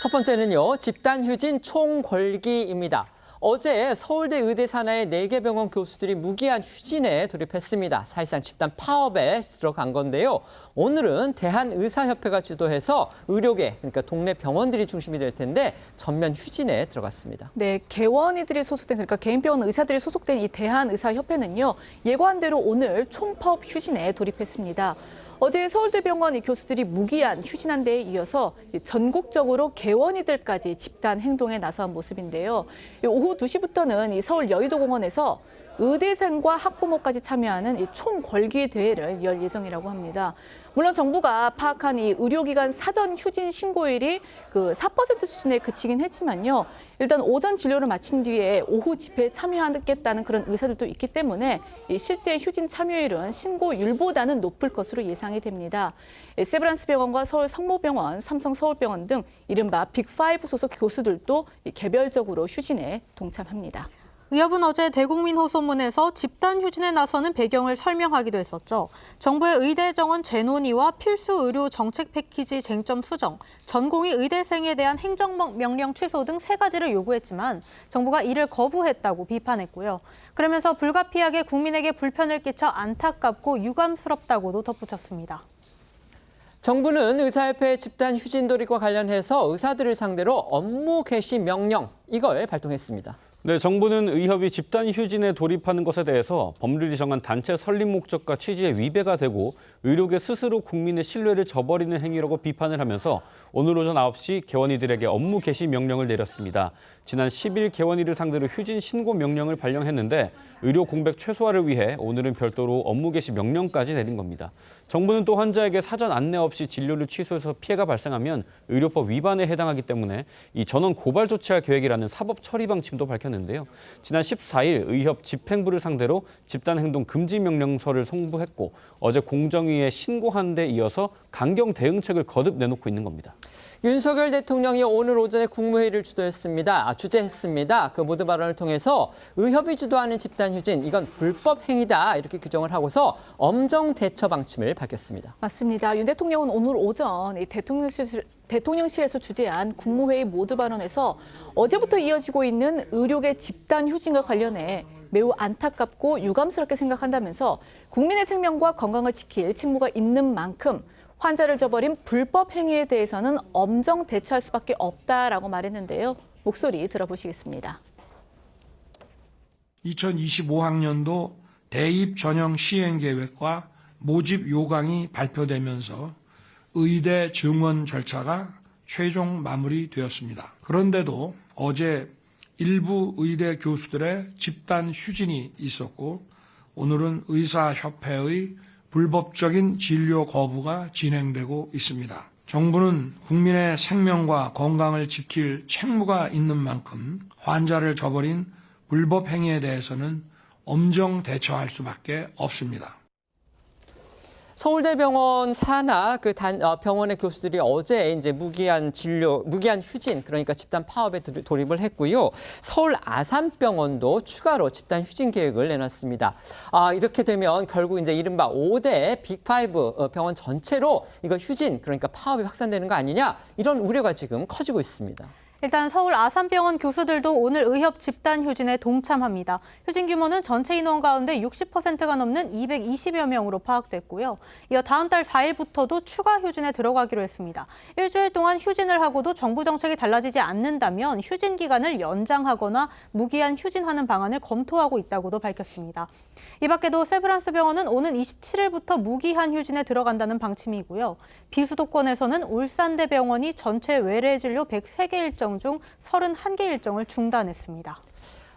첫 번째는요, 집단 휴진 총궐기입니다. 어제 서울대 의대 산하의 4개 병원 교수들이 무기한 휴진에 돌입했습니다. 사실상 집단 파업에 들어간 건데요. 오늘은 대한의사협회가 주도해서 의료계, 그러니까 동네 병원들이 중심이 될 텐데 전면 휴진에 들어갔습니다. 네, 개원이들이 소속된, 그러니까 개인병원 의사들이 소속된 이 대한의사협회는요, 예고한대로 오늘 총파업 휴진에 돌입했습니다. 어제 서울대병원 교수들이 무기한 휴진한 데에 이어서 전국적으로 개원이들까지 집단 행동에 나선 모습인데요. 오후 2시부터는 이 서울 여의도공원에서 의대생과 학부모까지 참여하는 이 총궐기 대회를 열 예정이라고 합니다. 물론 정부가 파악한 이 의료기관 사전 휴진 신고율이 4% 수준에 그치긴 했지만요. 일단 오전 진료를 마친 뒤에 오후 집회에 참여하겠다는 그런 의사들도 있기 때문에 이 실제 휴진 참여율은 신고율보다는 높을 것으로 예상이 됩니다. 세브란스 병원과 서울 성모병원, 삼성 서울병원 등 이른바 빅5 소속 교수들도 개별적으로 휴진에 동참합니다. 의협은 어제 대국민 호소문에서 집단 휴진에 나서는 배경을 설명하기도 했었죠. 정부의 의대 정원 재논의와 필수 의료 정책 패키지 쟁점 수정, 전공의 의대생에 대한 행정명령 취소 등 3가지를 요구했지만 정부가 이를 거부했다고 비판했고요. 그러면서 불가피하게 국민에게 불편을 끼쳐 안타깝고 유감스럽다고도 덧붙였습니다. 정부는 의사협회 집단 휴진 돌입과 관련해서 의사들을 상대로 업무 개시 명령, 이걸 발동했습니다. 네, 정부는 의협이 집단 휴진에 돌입하는 것에 대해서 법률이 정한 단체 설립 목적과 취지에 위배가 되고 의료계 스스로 국민의 신뢰를 저버리는 행위라고 비판을 하면서 오늘 오전 9시 개원이들에게 업무 개시 명령을 내렸습니다. 지난 10일 개원이를 상대로 휴진 신고 명령을 발령했는데 의료 공백 최소화를 위해 오늘은 별도로 업무 개시 명령까지 내린 겁니다. 정부는 또 환자에게 사전 안내 없이 진료를 취소해서 피해가 발생하면 의료법 위반에 해당하기 때문에 이 전원 고발 조치할 계획이라는 사법 처리 방침도 밝혔는데요. 지난 14일 의협 집행부를 상대로 집단행동 금지 명령서를 송부했고 어제 공정위에 신고한 데 이어서 강경 대응책을 거듭 내놓고 있는 겁니다. 윤석열 대통령이 오늘 오전에 국무회의를 주재했습니다. 그 모두 발언을 통해서 의협이 주도하는 집단 휴진, 이건 불법 행위다 이렇게 규정을 하고서 엄정 대처 방침을 밝혔습니다. 맞습니다. 윤 대통령은 오늘 오전 이 대통령실에서 주재한 국무회의 모두 발언에서 어제부터 이어지고 있는 의료계 집단 휴진과 관련해 매우 안타깝고 유감스럽게 생각한다면서 국민의 생명과 건강을 지킬 책무가 있는 만큼 환자를 저버린 불법 행위에 대해서는 엄정 대처할 수밖에 없다라고 말했는데요. 목소리 들어보시겠습니다. 2025학년도 대입 전형 시행 계획과 모집 요강이 발표되면서 의대 증원 절차가 최종 마무리되었습니다. 그런데도 어제 일부 의대 교수들의 집단 휴진이 있었고 오늘은 의사협회의 불법적인 진료 거부가 진행되고 있습니다. 정부는 국민의 생명과 건강을 지킬 책무가 있는 만큼 환자를 저버린 불법 행위에 대해서는 엄정 대처할 수밖에 없습니다. 서울대병원 산하 병원의 교수들이 어제 이제 무기한 휴진, 그러니까 집단 파업에 돌입을 했고요. 서울 아산병원도 추가로 집단 휴진 계획을 내놨습니다. 이렇게 되면 결국 이제 이른바 5대 빅5 병원 전체로 이거 휴진, 그러니까 파업이 확산되는 거 아니냐, 이런 우려가 지금 커지고 있습니다. 일단 서울 아산병원 교수들도 오늘 의협 집단 휴진에 동참합니다. 휴진 규모는 전체 인원 가운데 60%가 넘는 220여 명으로 파악됐고요. 이어 다음 달 4일부터도 추가 휴진에 들어가기로 했습니다. 일주일 동안 휴진을 하고도 정부 정책이 달라지지 않는다면 휴진 기간을 연장하거나 무기한 휴진하는 방안을 검토하고 있다고도 밝혔습니다. 이 밖에도 세브란스 병원은 오는 27일부터 무기한 휴진에 들어간다는 방침이고요. 비수도권에서는 울산대병원이 전체 외래 진료 103개 일정 중 31개 일정을 중단했습니다.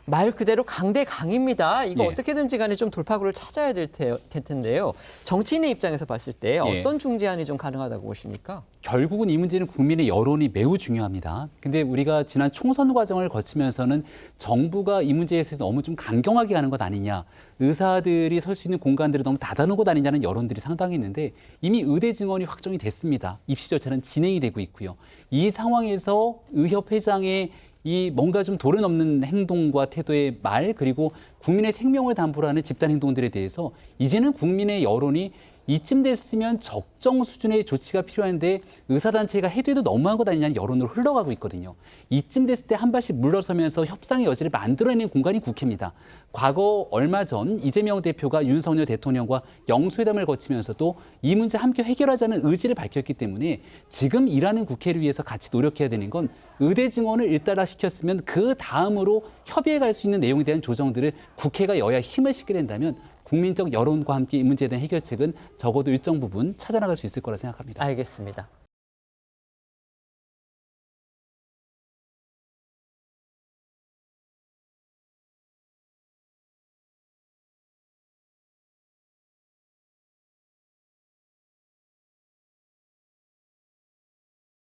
말 그대로 강대강입니다. 이거 예. 어떻게든지 간에 좀 돌파구를 찾아야 될 텐데요. 정치인의 입장에서 봤을 때 어떤 중재안이 좀 가능하다고 보십니까? 결국은 이 문제는 국민의 여론이 매우 중요합니다. 근데 우리가 지난 총선 과정을 거치면서는 정부가 이 문제에 대해서 너무 좀 강경하게 가는 것 아니냐, 의사들이 설 수 있는 공간들을 너무 닫아놓은 것 아니냐는 여론들이 상당히 있는데 이미 의대 증원이 확정이 됐습니다. 입시 절차는 진행이 되고 있고요. 이 상황에서 의협 회장의 이 뭔가 좀 도를 넘는 행동과 태도의 말, 그리고 국민의 생명을 담보로 하는 집단 행동들에 대해서 이제는 국민의 여론이 이쯤 됐으면 적정 수준의 조치가 필요한데 의사단체가 해도 너무한 것 아니냐는 여론으로 흘러가고 있거든요. 이쯤 됐을 때 한 발씩 물러서면서 협상의 여지를 만들어내는 공간이 국회입니다. 과거 얼마 전 이재명 대표가 윤석열 대통령과 영수회담을 거치면서도 이 문제 함께 해결하자는 의지를 밝혔기 때문에 지금 일하는 국회를 위해서 같이 노력해야 되는 건 의대 증원을 일단락시켰으면 그 다음으로 협의해 갈 수 있는 내용에 대한 조정들을 국회가 여야 힘을 실게 된다면 국민적 여론과 함께 이 문제에 대한 해결책은 적어도 일정 부분 찾아나갈 수 있을 거라 생각합니다. 알겠습니다.